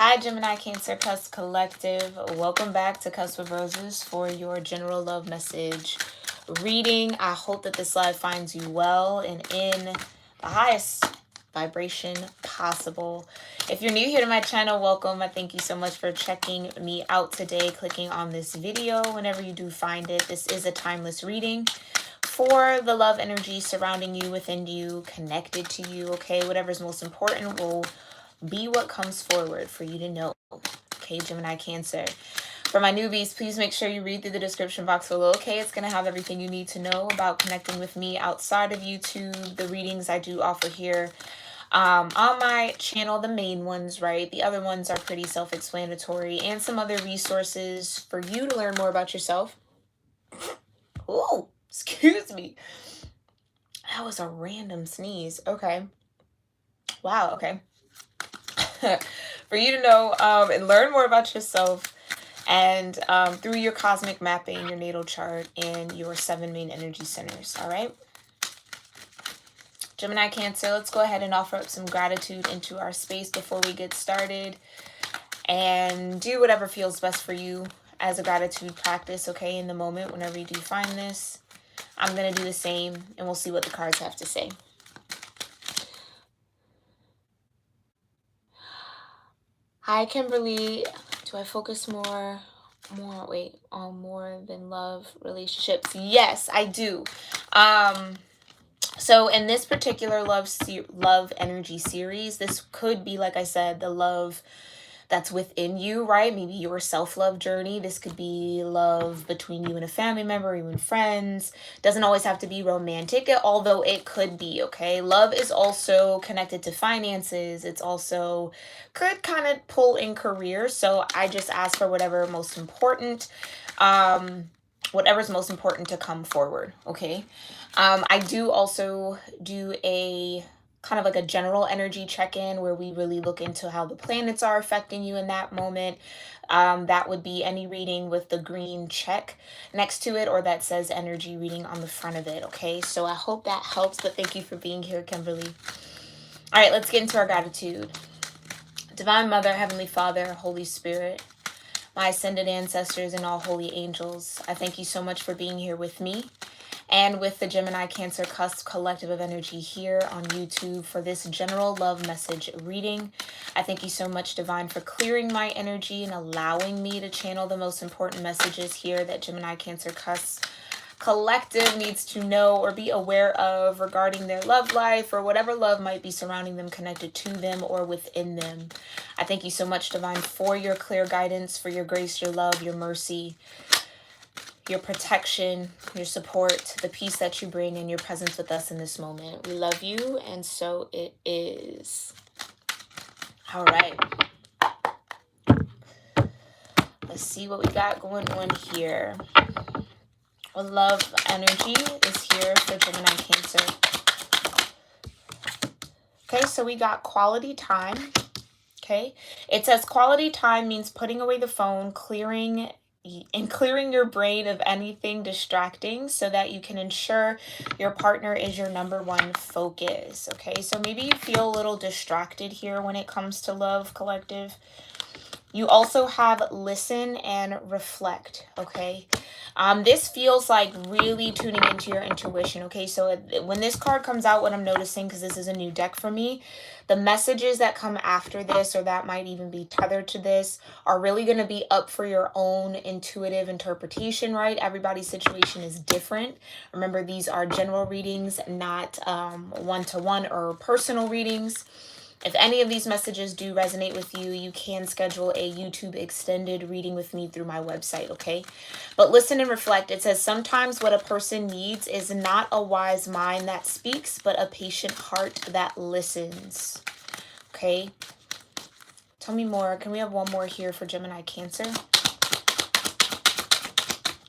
Hi, Gemini Cancer Cusp Collective. Welcome back to Cusp of Roses for your general love message reading. I hope that this live finds you well and in the highest vibration possible. If you're new here to my channel, welcome. I thank you so much for checking me out today, clicking on this video whenever you do find it. This is a timeless reading for the love energy surrounding you, within you, connected to you, okay? Whatever's most important will be what comes forward for you to know. Okay, Gemini Cancer. For my newbies, please make sure you read through the description box below, okay? It's going to have everything you need to know about connecting with me outside of YouTube, the readings I do offer here on my channel, the main ones, right? The other ones are pretty self-explanatory, and some other resources for you to learn more about yourself. Oh, excuse me. That was a random sneeze. Okay. Wow, okay. For you to know and learn more about yourself, and through your cosmic mapping, your natal chart, and your 7 main energy centers. All right, Gemini Cancer, let's go ahead and offer up some gratitude into our space before we get started, and do whatever feels best for you as a gratitude practice, okay? In the moment, whenever you do find this, I'm going to do the same, and we'll see what the cards have to say. Hi, Kimberly. Do I focus more on more than love relationships? Yes, I do. So in this particular love energy series, this could be, like I said, the love that's within you, right? Maybe your self-love journey. This could be love between you and a family member, even friends. Doesn't always have to be romantic, although it could be, okay? Love is also connected to finances. It's also could kind of pull in careers. So I just ask for whatever's most important to come forward, okay? I do also do a kind of like a general energy check-in where we really look into how the planets are affecting you in that moment. That would be any reading with the green check next to it, or that says energy reading on the front of it, okay? So I hope that helps, but thank you for being here, Kimberly. All right, let's get into our gratitude. Divine Mother, Heavenly Father, Holy Spirit, my ascended ancestors, and all holy angels, I thank you so much for being here with me and with the Gemini Cancer Cusp Collective of Energy here on YouTube for this general love message reading. I thank you so much, Divine, for clearing my energy and allowing me to channel the most important messages here that Gemini Cancer Cusp Collective needs to know or be aware of regarding their love life, or whatever love might be surrounding them, connected to them, or within them. I thank you so much, Divine, for your clear guidance, for your grace, your love, your mercy, your protection, your support, the peace that you bring, and your presence with us in this moment. We love you, and so it is. All right. Let's see what we got going on here. Well, love energy is here for Gemini Cancer. Okay, so we got quality time. Okay, it says quality time means putting away the phone, clearing your brain of anything distracting so that you can ensure your partner is your number one focus. Okay, so maybe you feel a little distracted here when it comes to love, collective. You also have listen and reflect, okay? This feels like really tuning into your intuition, okay? So when this card comes out, what I'm noticing, because this is a new deck for me, the messages that come after this, or that might even be tethered to this, are really going to be up for your own intuitive interpretation, right? Everybody's situation is different. Remember, these are general readings, not one-to-one or personal readings. If any of these messages do resonate with you, you can schedule a YouTube extended reading with me through my website, okay? But listen and reflect. It says, sometimes what a person needs is not a wise mind that speaks, but a patient heart that listens, okay? Tell me more. Can we have one more here for Gemini Cancer?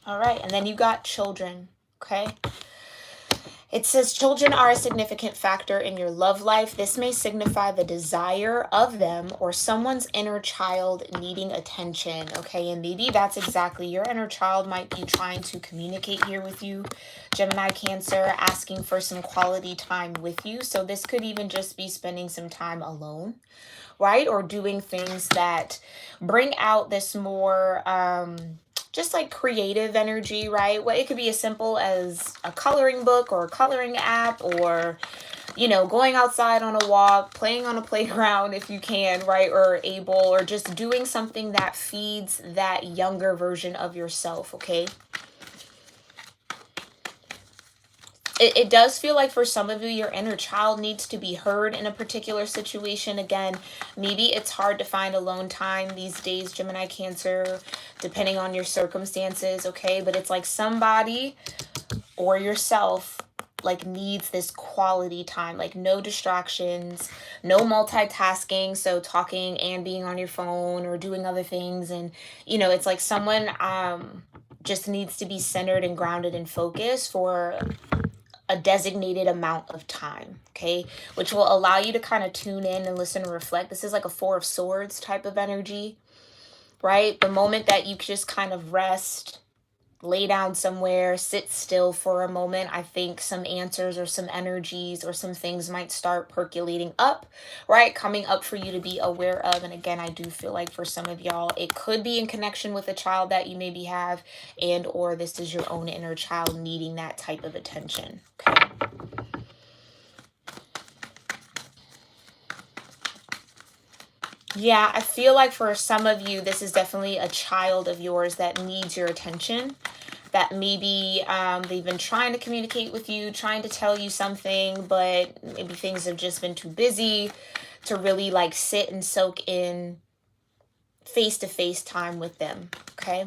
All right, and then you got children, okay? It says children are a significant factor in your love life. This may signify the desire of them or someone's inner child needing attention. Okay, and maybe that's exactly your inner child might be trying to communicate here with you, Gemini Cancer, asking for some quality time with you. So this could even just be spending some time alone, right? Or doing things that bring out this more just like creative energy, right? Well, it could be as simple as a coloring book or a coloring app, or going outside on a walk, playing on a playground if you can, right? Or able, or just doing something that feeds that younger version of yourself, okay? It does feel like for some of you, your inner child needs to be heard in a particular situation. Again, maybe it's hard to find alone time these days, Gemini Cancer, depending on your circumstances, okay? But it's like somebody or yourself like needs this quality time, like no distractions, no multitasking, so talking and being on your phone or doing other things. And it's like someone just needs to be centered and grounded and focused for a designated amount of time, okay? Which will allow you to kind of tune in and listen and reflect. This is like a Four of Swords type of energy, right? The moment that you just kind of rest, lay down somewhere, sit still for a moment, I think some answers or some energies or some things might start percolating up, right? Coming up for you to be aware of. And again, I do feel like for some of y'all, it could be in connection with a child that you maybe have, and or this is your own inner child needing that type of attention, okay? Yeah, I feel like for some of you, this is definitely a child of yours that needs your attention, that maybe they've been trying to communicate with you, trying to tell you something, but maybe things have just been too busy to really like sit and soak in face-to-face time with them, okay?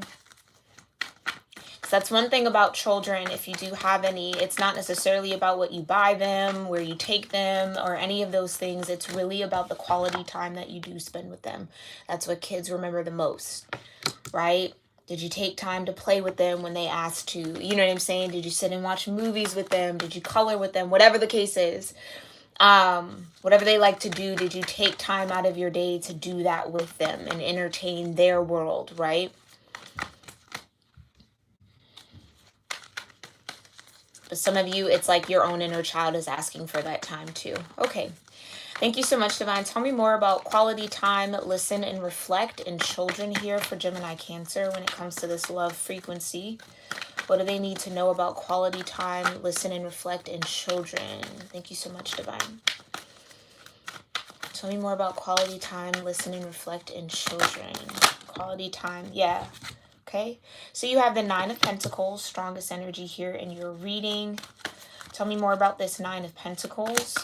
That's one thing about children. If you do have any, it's not necessarily about what you buy them, where you take them, or any of those things. It's really about the quality time that you do spend with them. That's what kids remember the most, right? Did you take time to play with them when they asked to? You know what I'm saying? Did you sit and watch movies with them? Did you color with them? Whatever the case is, whatever they like to do, did you take time out of your day to do that with them and entertain their world, right? But some of you, it's like your own inner child is asking for that time too. Okay. Thank you so much, Divine. Tell me more about quality time, listen, and reflect in children here for Gemini Cancer when it comes to this love frequency. What do they need to know about quality time, listen, and reflect in children? Thank you so much, Divine. Tell me more about quality time, listen, and reflect in children. Quality time, yeah. Okay, so you have the Nine of Pentacles, strongest energy here in your reading. Tell me more about this Nine of Pentacles.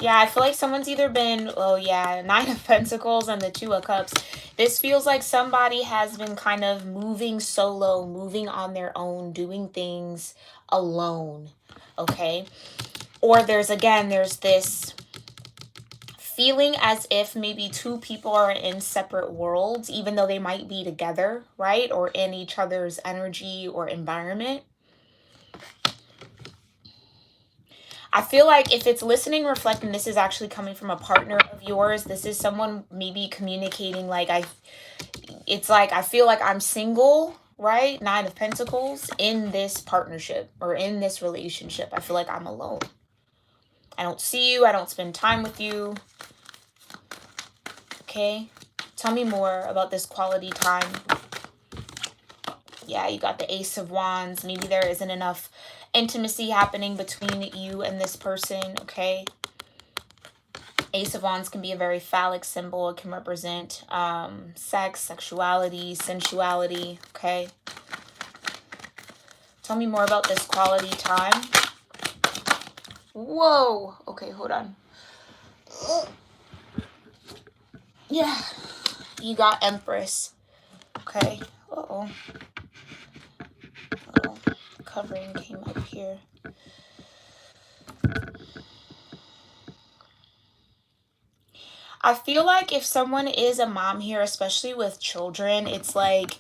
Yeah, I feel like someone's either been, oh yeah, Nine of Pentacles and the Two of Cups. This feels like somebody has been kind of moving solo, moving on their own, doing things alone, okay? Or there's this feeling as if maybe two people are in separate worlds, even though they might be together, right? Or in each other's energy or environment. I feel like if it's listening, reflecting, this is actually coming from a partner of yours. This is someone maybe communicating like, it's like, I feel like I'm single, right? Nine of Pentacles in this partnership or in this relationship. I feel like I'm alone. I don't see you. I don't spend time with you. Okay, tell me more about this quality time. Yeah, you got the Ace of Wands. Maybe there isn't enough intimacy happening between you and this person, okay? Ace of Wands can be a very phallic symbol. It can represent sex, sexuality, sensuality, okay? Tell me more about this quality time. Whoa, okay, hold on. Yeah, you got Empress, okay? Uh-oh. Oh, covering came up here. I feel like if someone is a mom here, especially with children, it's like,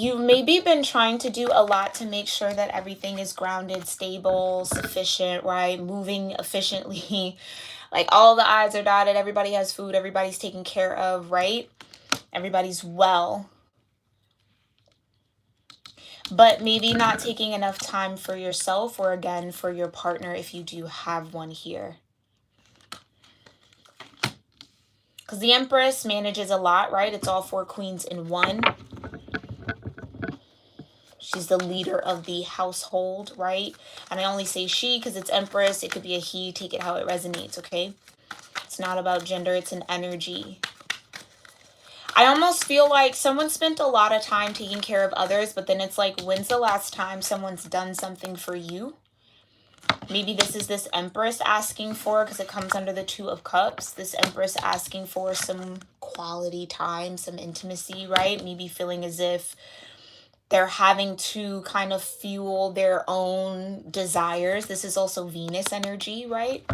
You've maybe been trying to do a lot to make sure that everything is grounded, stable, sufficient, right? Moving efficiently. Like all the I's are dotted, everybody has food, everybody's taken care of, right? Everybody's well. But maybe not taking enough time for yourself or again for your partner if you do have one here. Because the Empress manages a lot, right? It's all 4 queens in one. She's the leader of the household, right? And I only say she because it's Empress. It could be a he. Take it how it resonates, okay? It's not about gender. It's an energy. I almost feel like someone spent a lot of time taking care of others, but then it's like, when's the last time someone's done something for you? Maybe this is this Empress asking for, because it comes under the 2 of Cups, this Empress asking for some quality time, some intimacy, right? Maybe feeling as if they're having to kind of fuel their own desires. This is also Venus energy, right?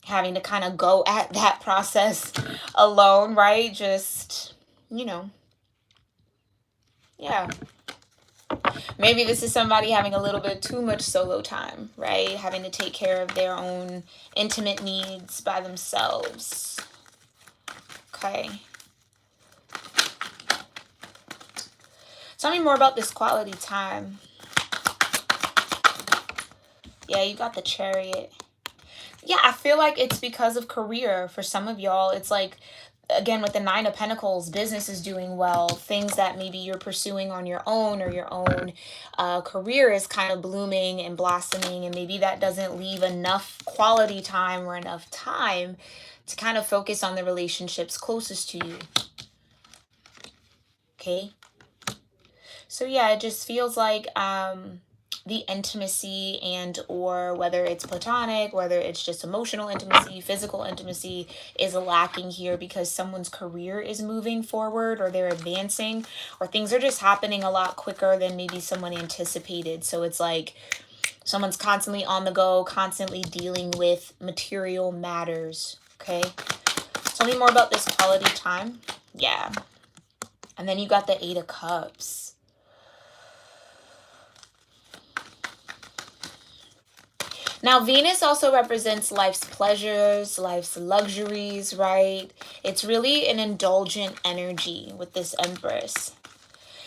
Having to kind of go at that process alone, right? Just, you know, yeah. Maybe this is somebody having a little bit too much solo time, right? Having to take care of their own intimate needs by themselves. Okay. Tell me more about this quality time. Yeah, you got the Chariot. Yeah, I feel like it's because of career. For some of y'all, it's like, again, with the 9 of Pentacles, business is doing well. Things that maybe you're pursuing on your own, or your own career is kind of blooming and blossoming. And maybe that doesn't leave enough quality time or enough time to kind of focus on the relationships closest to you. Okay. So yeah, it just feels like the intimacy, and or whether it's platonic, whether it's just emotional intimacy, physical intimacy, is lacking here because someone's career is moving forward, or they're advancing, or things are just happening a lot quicker than maybe someone anticipated. So it's like someone's constantly on the go, constantly dealing with material matters. Okay. Tell me more about this quality time. Yeah. And then you got the 8 of Cups. Now, Venus also represents life's pleasures, life's luxuries, right? It's really an indulgent energy with this Empress.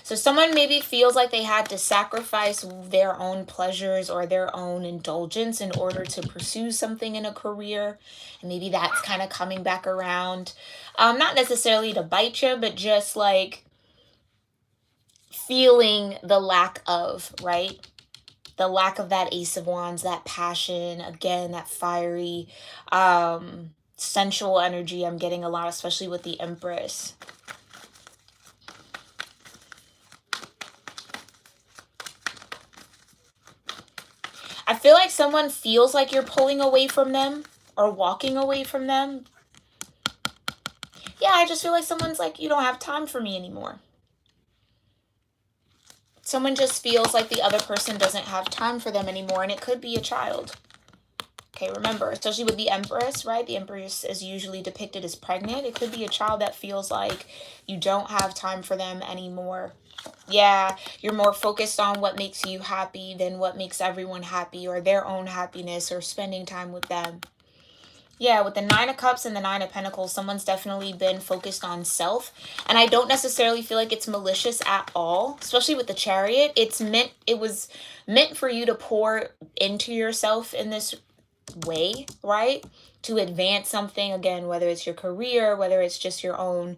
So someone maybe feels like they had to sacrifice their own pleasures or their own indulgence in order to pursue something in a career. And maybe that's kind of coming back around. Not necessarily to bite you, but just like feeling the lack of, right? The lack of that Ace of Wands, that passion, again, that fiery, sensual energy I'm getting a lot, especially with the Empress. I feel like someone feels like you're pulling away from them or walking away from them. Yeah, I just feel like someone's like, you don't have time for me anymore. Someone just feels like the other person doesn't have time for them anymore, and it could be a child. Okay, remember, especially with the Empress, right? The Empress is usually depicted as pregnant. It could be a child that feels like you don't have time for them anymore. Yeah, you're more focused on what makes you happy than what makes everyone happy, or their own happiness, or spending time with them. Yeah, with the 9 of Cups and the 9 of Pentacles, someone's definitely been focused on self. And I don't necessarily feel like it's malicious at all, especially with the Chariot. It was meant for you to pour into yourself in this way, right? To advance something, again, whether it's your career, whether it's just your own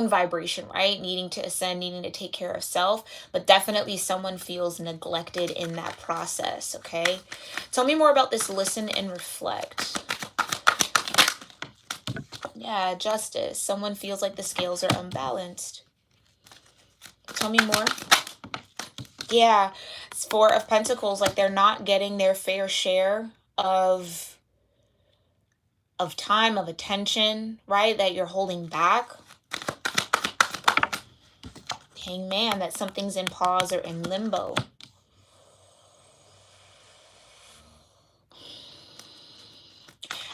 vibration, right? Needing to ascend, needing to take care of self, but definitely someone feels neglected in that process, okay? Tell me more about this listen and reflect. Yeah, Justice. Someone feels like the scales are unbalanced. Tell me more. Yeah, it's 4 of Pentacles, like they're not getting their fair share of time, of attention, right? That you're holding back. Hangman, that something's in pause or in limbo.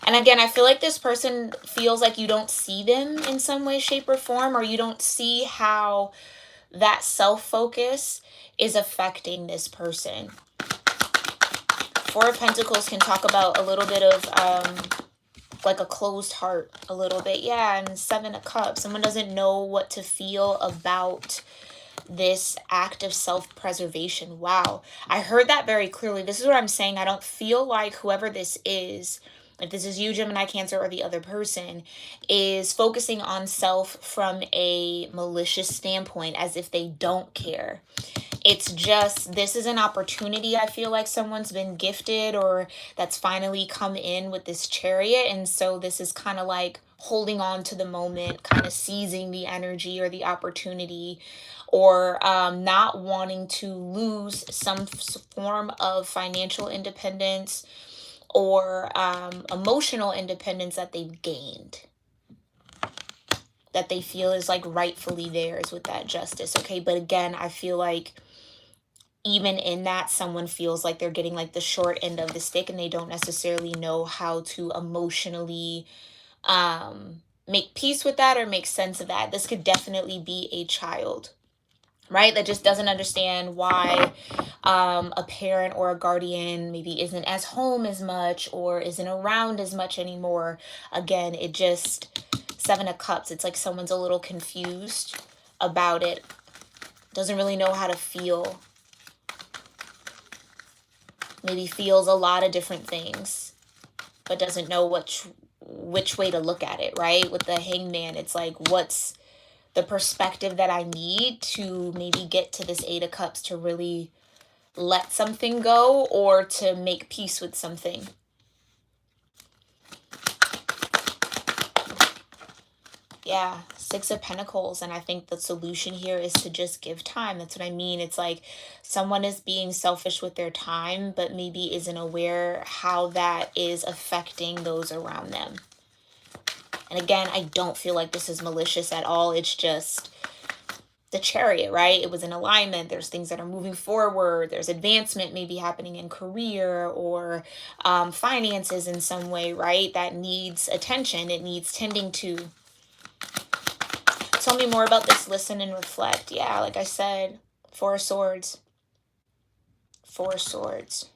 And again, I feel like this person feels like you don't see them in some way, shape, or form, or you don't see how that self-focus is affecting this person. Four of Pentacles can talk about a little bit of like a closed heart, a little bit. Yeah, and Seven of Cups. Someone doesn't know what to feel about this act of self-preservation. Wow. I heard that very clearly. This is what I'm saying. I don't feel like whoever this is, if this is you, Gemini, Cancer, or the other person, is focusing on self from a malicious standpoint, as if they don't care. It's just, this is an opportunity I feel like someone's been gifted, or that's finally come in with this Chariot. And so this is kind of like holding on to the moment, kind of seizing the energy or the opportunity, or not wanting to lose some form of financial independence or emotional independence that they've gained, that they feel is like rightfully theirs with that Justice. Okay, but again, I feel like even in that, someone feels like they're getting like the short end of the stick, and they don't necessarily know how to emotionally make peace with that or make sense of that. This could definitely be a child, right, that just doesn't understand why a parent or a guardian maybe isn't as home as much or isn't around as much anymore. Again, it just, Seven of Cups, it's like someone's a little confused about it, doesn't really know how to feel, maybe feels a lot of different things, but doesn't know which way to look at it, right? With the Hangman, it's like, what's the perspective that I need to maybe get to this Eight of Cups to really let something go or to make peace with something. Yeah, Six of Pentacles. And I think the solution here is to just give time. That's what I mean. It's like someone is being selfish with their time, but maybe isn't aware how that is affecting those around them. And again, I don't feel like this is malicious at all. It's just the Chariot, right? It was in alignment. There's things that are moving forward. There's advancement maybe happening in career or finances in some way, right? That needs attention. It needs tending to. Tell me more about this. Listen and reflect. Yeah, like I said, Four of Swords. Four of Swords.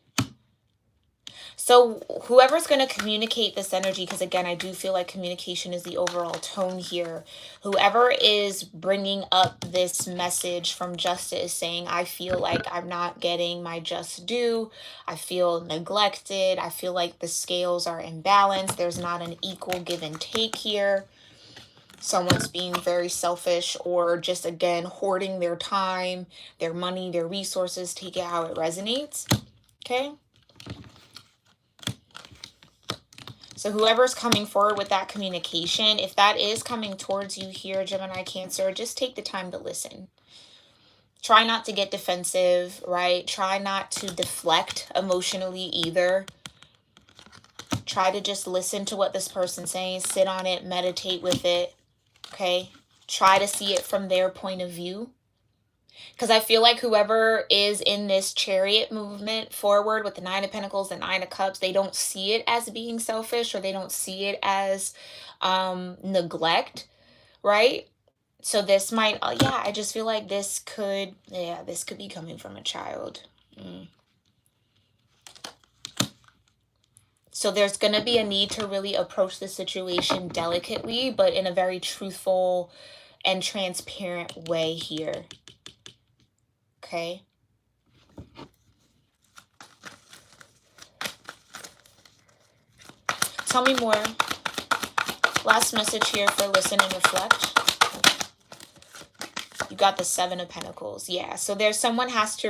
So whoever's going to communicate this energy, because again, I do feel like communication is the overall tone here. Whoever is bringing up this message from Justice, saying, I feel like I'm not getting my just due. I feel neglected. I feel like the scales are imbalanced. There's not an equal give and take here. Someone's being very selfish or just, again, hoarding their time, their money, their resources. Take it how it resonates. Okay. So whoever's coming forward with that communication, if that is coming towards you here, Gemini, Cancer, just take the time to listen. Try not to get defensive, right? Try not to deflect emotionally either. Try to just listen to what this person's saying, sit on it, meditate with it, okay? Try to see it from their point of view. Because I feel like whoever is in this Chariot movement forward with the Nine of Pentacles, the Nine of Cups, they don't see it as being selfish, or they don't see it as neglect, right? So this might, yeah, I just feel like this could, yeah, this could be coming from a child. So there's going to be a need to really approach the situation delicately, but in a very truthful and transparent way here. Okay. Tell me more. Last message here for listen and reflect. You got the Seven of Pentacles. Yeah. So there's someone has to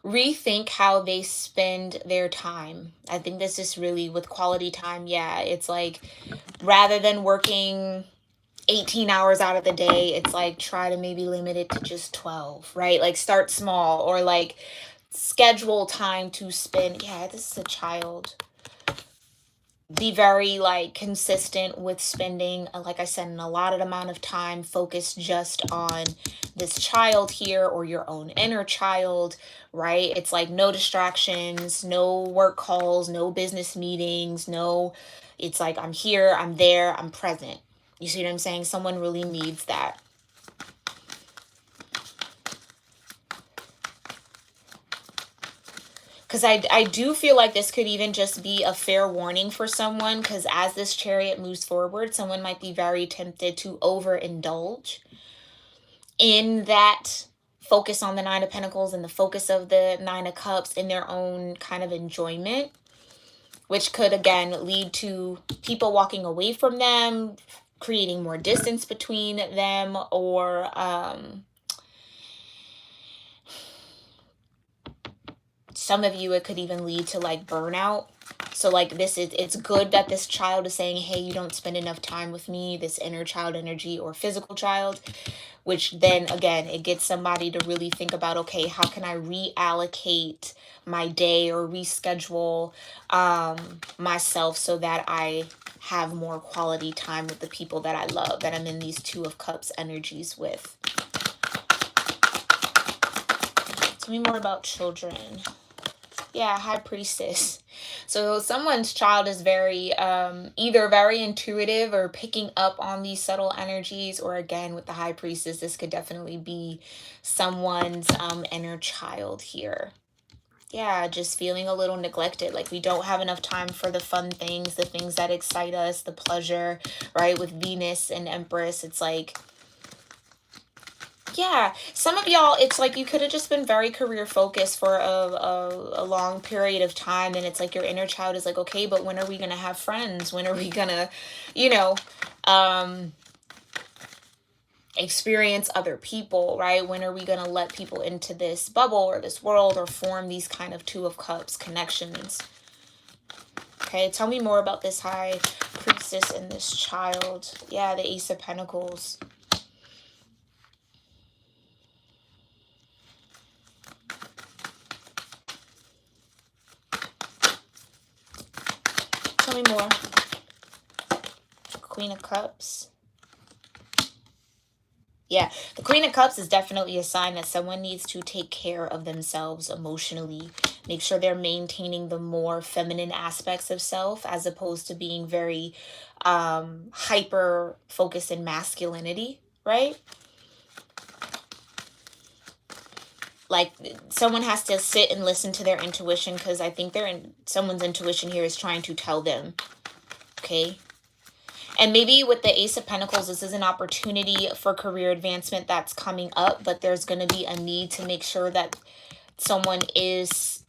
rethink how they spend their time. I think this is really with quality time. Yeah. It's like rather than working 18 hours out of the day, it's like try to maybe limit it to just 12, right? Like start small, or like schedule time to spend. Yeah, this is a child. be very like consistent with spending, like I said, an allotted amount of time focused just on this child here or your own inner child, right? It's like no distractions, no work calls, no business meetings, no, it's like I'm here, I'm there, I'm present. You see what I'm saying? Someone really needs that. Because I do feel like this could even just be a fair warning for someone, because as this chariot moves forward, someone might be very tempted to overindulge in that focus on the Nine of Pentacles and the focus of the Nine of Cups in their own kind of enjoyment, which could again lead to people walking away from them, creating more distance between them, or some of you, it could even lead to like burnout. So like this is, it's good that this child is saying, hey, you don't spend enough time with me, this inner child energy or physical child, which then again, it gets somebody to really think about, okay, how can I reallocate my day or reschedule myself so that I have more quality time with the people that I love, that I'm in these Two of Cups energies with. Tell me more about children. Yeah, High Priestess. So someone's child is very either very intuitive or picking up on these subtle energies, or again with the High Priestess, this could definitely be someone's inner child here. Yeah, just feeling a little neglected, like we don't have enough time for the fun things, the things that excite us, the pleasure, right? With Venus and Empress, it's like, yeah, some of y'all, it's like you could have just been very career focused for a long period of time, and it's like your inner child is like, okay, but when are we gonna have friends? When are we gonna, you know, experience other people, right? When are we gonna let people into this bubble or this world or form these kind of Two of Cups connections? Okay, tell me more about this High Priestess and this child. Yeah, the Ace of Pentacles. Tell me more. Queen of Cups. Yeah, the Queen of Cups is definitely a sign that someone needs to take care of themselves emotionally. Make sure they're maintaining the more feminine aspects of self as opposed to being very hyper focused in masculinity, right? Like someone has to sit and listen to their intuition, because I think someone's intuition here is trying to tell them, okay? And maybe with the Ace of Pentacles, this is an opportunity for career advancement that's coming up, but there's going to be a need to make sure that someone is,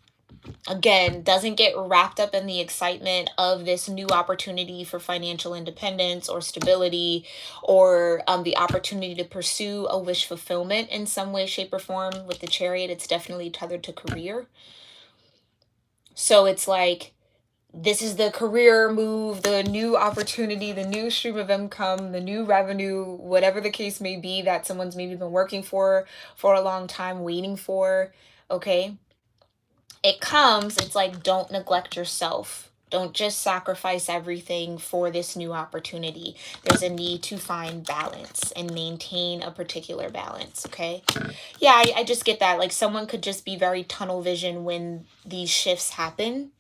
again, doesn't get wrapped up in the excitement of this new opportunity for financial independence or stability, or the opportunity to pursue a wish fulfillment in some way, shape, or form. With the Chariot, it's definitely tethered to career. So it's like, this is the career move, the new opportunity, the new stream of income, the new revenue, whatever the case may be, that someone's maybe been working for a long time, waiting for, okay? It comes, it's like, don't neglect yourself. Don't just sacrifice everything for this new opportunity. There's a need to find balance and maintain a particular balance, okay? Yeah, I just get that. Like someone could just be very tunnel vision when these shifts happen.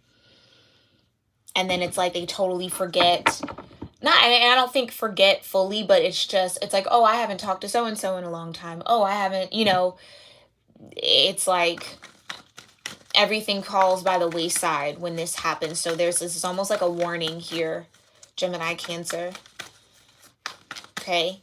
And then it's like they totally forget. Not, and I don't think forget fully, but it's just, it's like, oh, I haven't talked to so-and-so in a long time. Oh, I haven't, you know, it's like everything falls by the wayside when this happens. So there's this, is almost like a warning here, Gemini-Cancer. Okay.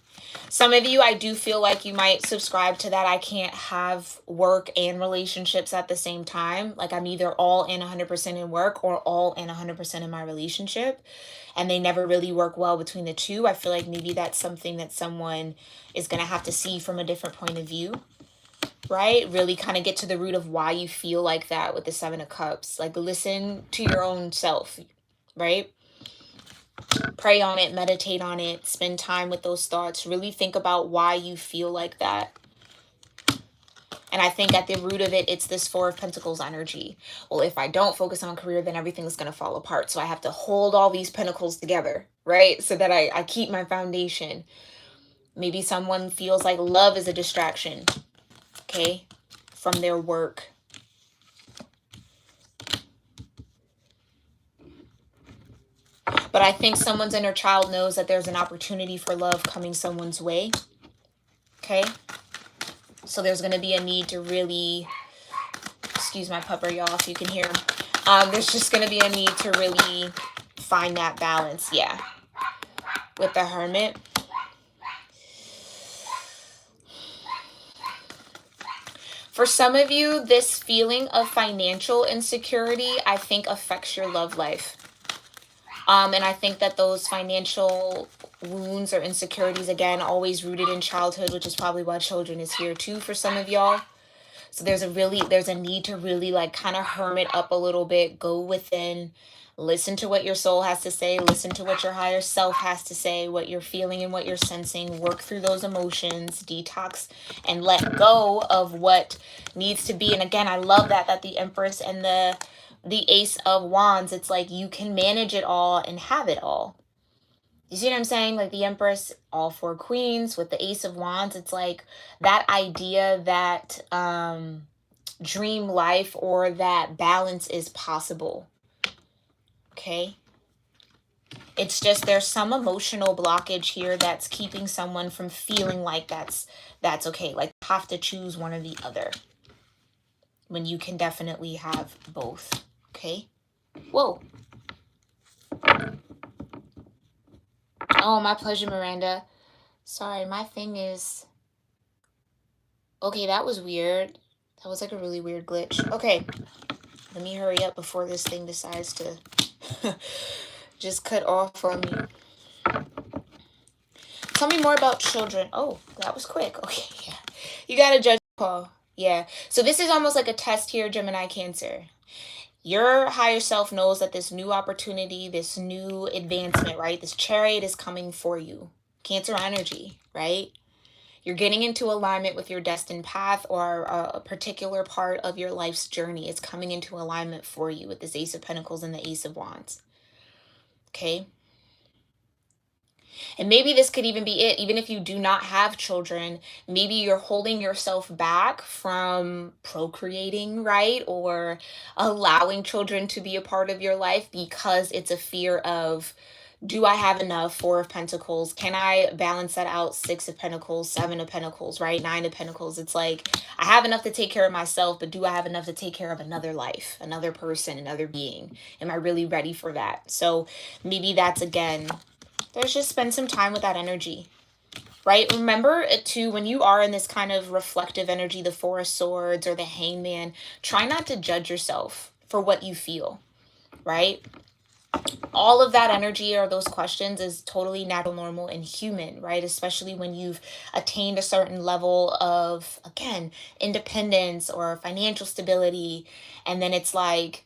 Some of you, I do feel like you might subscribe to that. I can't have work and relationships at the same time. Like I'm either all in 100% in work or all in 100% in my relationship. And they never really work well between the two. I feel like maybe that's something that someone is going to have to see from a different point of view, right? Really kind of get to the root of why you feel like that with the Seven of Cups. Like listen to your own self, right? Pray on it, meditate on it, spend time with those thoughts. Really think about why you feel like that. And I think at the root of it, it's this Four of Pentacles energy. Well, if I don't focus on career, then everything's going to fall apart. So I have to hold all these pentacles together, right? So that I keep my foundation. Maybe someone feels like love is a distraction, okay, from their work. But I think someone's inner child knows that there's an opportunity for love coming someone's way, okay? So there's going to be a need to really, excuse my pupper, y'all, if you can hear him. There's just going to be a need to really find that balance, yeah, with the Hermit. For some of you, this feeling of financial insecurity, I think, affects your love life. And I think that those financial wounds or insecurities, again, always rooted in childhood, which is probably why children is here too for some of y'all. So there's a need to really like kind of hermit up a little bit, go within, listen to what your soul has to say, listen to what your higher self has to say, what you're feeling and what you're sensing, work through those emotions, detox, and let go of what needs to be. And again, I love that the Empress and the Ace of Wands, it's like you can manage it all and have it all. You see what I'm saying? Like the Empress, all four queens with the Ace of Wands, it's like that idea that dream life or that balance is possible. Okay? It's just there's some emotional blockage here that's keeping someone from feeling like that's okay. Like you have to choose one or the other when you can definitely have both. Okay? Whoa. Oh, my pleasure, Miranda. Sorry, my thing is... Okay, that was weird. That was like a really weird glitch. Okay, let me hurry up before this thing decides to just cut off on me. Tell me more about children. Oh, that was quick. Okay, yeah. You got a judge call. Yeah. So this is almost like a test here, Gemini-Cancer. Your higher self knows that this new opportunity, this new advancement, right? This chariot is coming for you. Cancer energy, right? You're getting into alignment with your destined path, or a particular part of your life's journey is coming into alignment for you with this Ace of Pentacles and the Ace of Wands. Okay? And maybe this could even be it. Even if you do not have children, maybe you're holding yourself back from procreating, right? Or allowing children to be a part of your life because it's a fear of, do I have enough? Four of Pentacles. Can I balance that out? Six of Pentacles, Seven of Pentacles, right? Nine of Pentacles. It's like, I have enough to take care of myself, but do I have enough to take care of another life, another person, another being? Am I really ready for that? So maybe that's, again, there's just spend some time with that energy, right? Remember too, when you are in this kind of reflective energy, the Four of Swords or the Hangman, try not to judge yourself for what you feel, right? All of that energy or those questions is totally natural, normal, and human, right? Especially when you've attained a certain level of, again, independence or financial stability. And then it's like,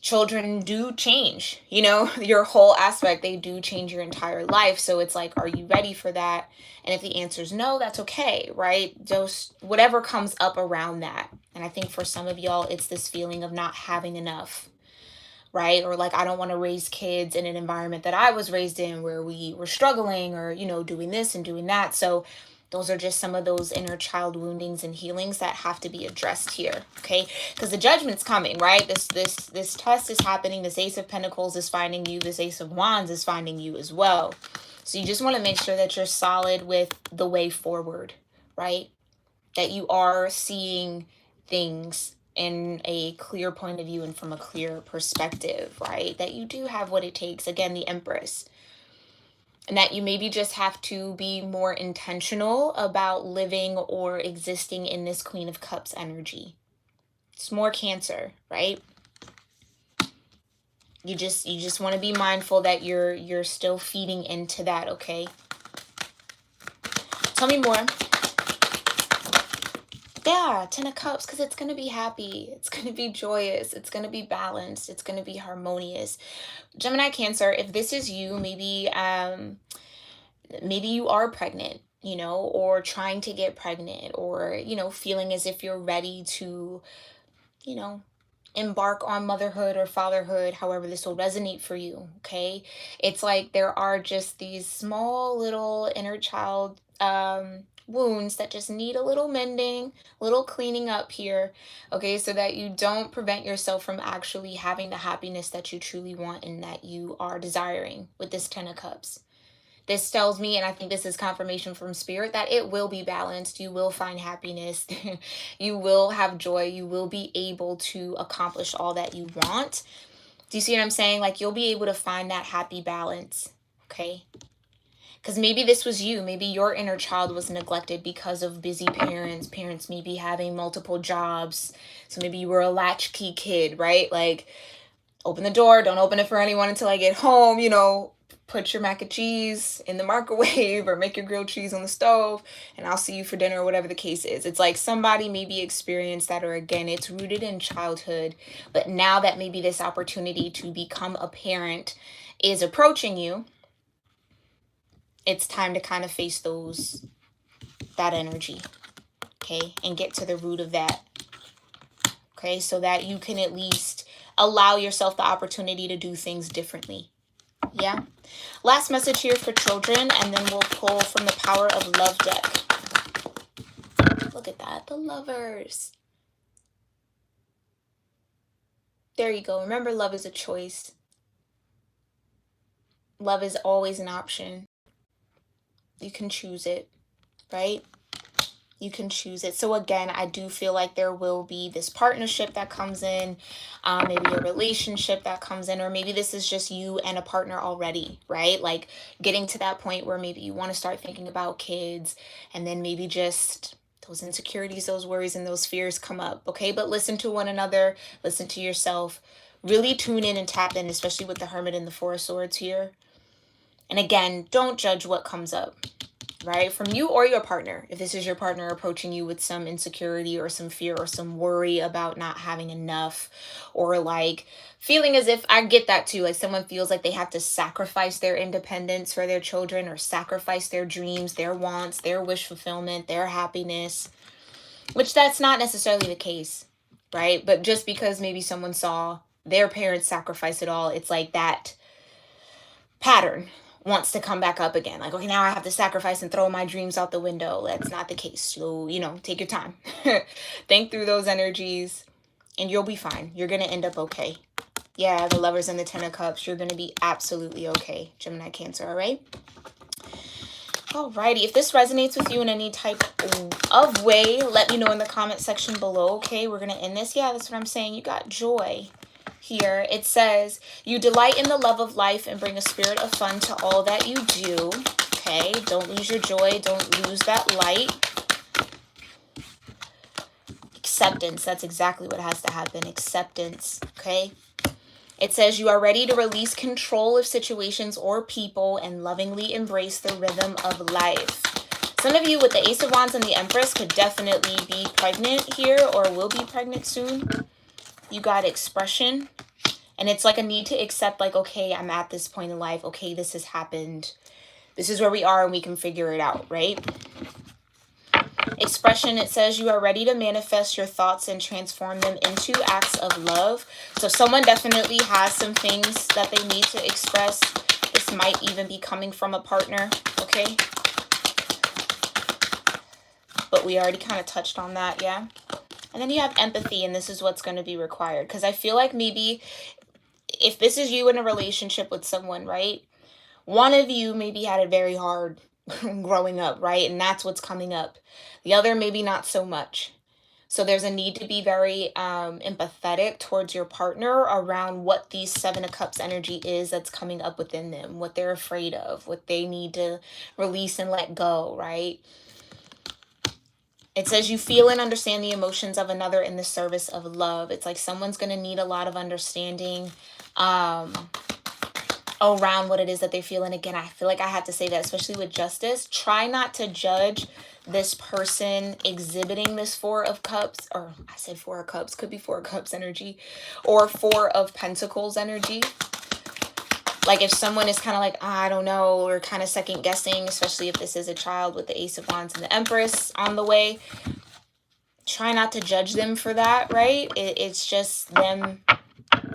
children do change, you know, your whole aspect. They do change your entire life. So it's like, are you ready for that? And if the answer is no, that's okay, right? Just whatever comes up around that. And I think for some of y'all, it's this feeling of not having enough, right? Or like, I don't want to raise kids in an environment that I was raised in where we were struggling or, you know, doing this and doing that. So those are just some of those inner child woundings and healings that have to be addressed here, okay? Because the judgment's coming, right? This test is happening. This Ace of Pentacles is finding you. This Ace of Wands is finding you as well. So you just want to make sure that you're solid with the way forward, right? That you are seeing things in a clear point of view and from a clear perspective, right? That you do have what it takes. Again, the Empress. And that you maybe just have to be more intentional about living or existing in this Queen of Cups energy. It's more Cancer, right? You just want to be mindful that you're still feeding into that, okay? Tell me more. Yeah, Ten of Cups, because it's going to be happy. It's going to be joyous. It's going to be balanced. It's going to be harmonious. Gemini, Cancer, if this is you, maybe you are pregnant, or trying to get pregnant, or, feeling as if you're ready to, you know, embark on motherhood or fatherhood, however this will resonate for you. Okay. It's like there are just these small little inner child wounds that just need a little mending, little cleaning up here. Okay. So that you don't prevent yourself from actually having the happiness that you truly want and that you are desiring with this 10 of Cups. This tells me, and I think this is confirmation from spirit, that it will be balanced. You will find happiness. You will have joy. You will be able to accomplish all that you want. Do you see what I'm saying? Like, you'll be able to find that happy balance. Okay. Because maybe this was you. Maybe your inner child was neglected because of busy parents maybe having multiple jobs. So maybe you were a latchkey kid, right? Like, open the door, don't open it for anyone until I get home, put your mac and cheese in the microwave or make your grilled cheese on the stove and I'll see you for dinner or whatever the case is. It's like somebody maybe experienced that, or again, it's rooted in childhood. But now that maybe this opportunity to become a parent is approaching you, it's time to kind of face that energy, okay, and get to the root of that, okay, so that you can at least allow yourself the opportunity to do things differently. Yeah. Last message here for children, and then we'll pull from the Power of Love deck. Look at that. The Lovers. There you go. Remember, love is a choice. Love is always an option. You can choose it, right? You can choose it. So again, I do feel like there will be this partnership that comes in, maybe a relationship that comes in, or maybe this is just you and a partner already, right? Like getting to that point where maybe you want to start thinking about kids, and then maybe just those insecurities, those worries, and those fears come up, okay? But listen to one another, listen to yourself, really tune in and tap in, especially with the Hermit and the Four of Swords here. And again, don't judge what comes up, right? From you or your partner. If this is your partner approaching you with some insecurity or some fear or some worry about not having enough, or like feeling as if, I get that too, like someone feels like they have to sacrifice their independence for their children, or sacrifice their dreams, their wants, their wish fulfillment, their happiness, which that's not necessarily the case, right? But just because maybe someone saw their parents sacrifice it all, it's like that pattern wants to come back up again. Like, okay, now I have to sacrifice and throw my dreams out the window. That's not the case. So, take your time. Think through those energies and you'll be fine. You're going to end up okay. Yeah, the Lovers and the 10 of Cups. You're going to be absolutely okay, Gemini, Cancer, all right? Alrighty, if this resonates with you in any type of way, let me know in the comment section below, okay? We're going to end this. Yeah, that's what I'm saying. You got joy. Here it says, you delight in the love of life and bring a spirit of fun to all that you do. Okay, don't lose your joy. Don't lose that light. Acceptance. That's exactly what has to happen. Acceptance. Okay. It says you are ready to release control of situations or people and lovingly embrace the rhythm of life. Some of you with the Ace of Wands and the Empress could definitely be pregnant here, or will be pregnant soon. You got expression, and it's like a need to accept, like, okay, I'm at this point in life. Okay, this has happened. This is where we are and we can figure it out, right? Expression, it says you are ready to manifest your thoughts and transform them into acts of love. So someone definitely has some things that they need to express. This might even be coming from a partner, okay? But we already kind of touched on that, yeah? And then you have empathy, and this is what's going to be required. Because I feel like maybe if this is you in a relationship with someone, right? One of you maybe had it very hard growing up, right? And that's what's coming up. The other maybe not so much. So there's a need to be very empathetic towards your partner around what these 7 of Cups energy is that's coming up within them, what they're afraid of, what they need to release and let go, right? It says you feel and understand the emotions of another in the service of love. It's like someone's going to need a lot of understanding around what it is that they feel. And again, I feel like I have to say that, especially with justice, try not to judge this person exhibiting this 4 of Cups, or I said 4 of Cups, could be 4 of Cups energy, or 4 of Pentacles energy. Like if someone is kind of like, "Ah, I don't know," or kind of second guessing, especially if this is a child with the Ace of Wands and the Empress on the way, try not to judge them for that, right? It's just them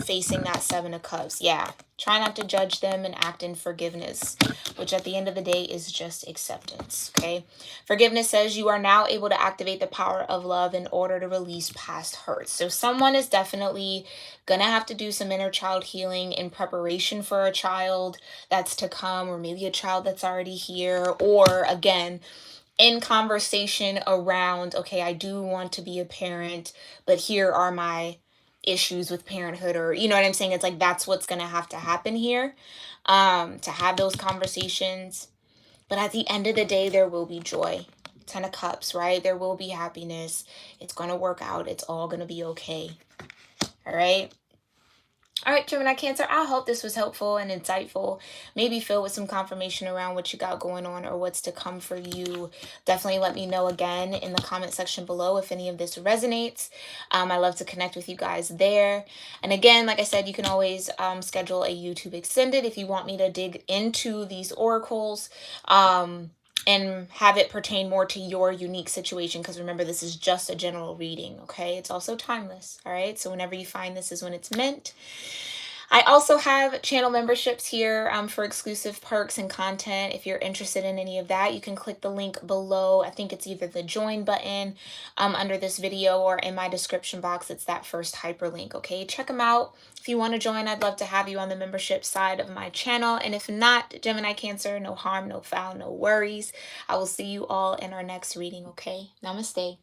facing that Seven of Cups. Yeah. Try not to judge them and act in forgiveness, which at the end of the day is just acceptance. Okay. Forgiveness says you are now able to activate the power of love in order to release past hurts. So someone is definitely going to have to do some inner child healing in preparation for a child that's to come, or maybe a child that's already here, or again, in conversation around, okay, I do want to be a parent, but here are my issues with parenthood, or you know what I'm saying? It's like that's what's going to have to happen here, to have those conversations. But at the end of the day, there will be joy. 10 of Cups, right? There will be happiness. It's going to work out. It's all going to be okay. All right. All right, Gemini Cancer, I hope this was helpful and insightful. Maybe filled with some confirmation around what you got going on or what's to come for you. Definitely let me know again in the comment section below if any of this resonates. I love to connect with you guys there. And again, like I said, you can always schedule a YouTube Extended if you want me to dig into these oracles. And have it pertain more to your unique situation, because remember, this is just a general reading, okay? It's also timeless, all right? So whenever you find this is when it's meant. I also have channel memberships here for exclusive perks and content. If you're interested in any of that, you can click the link below. I think it's either the join button under this video, or in my description box, it's that first hyperlink, okay? Check them out. If you want to join, I'd love to have you on the membership side of my channel. And if not, Gemini Cancer, no harm, no foul, no worries. I will see you all in our next reading, okay? Namaste.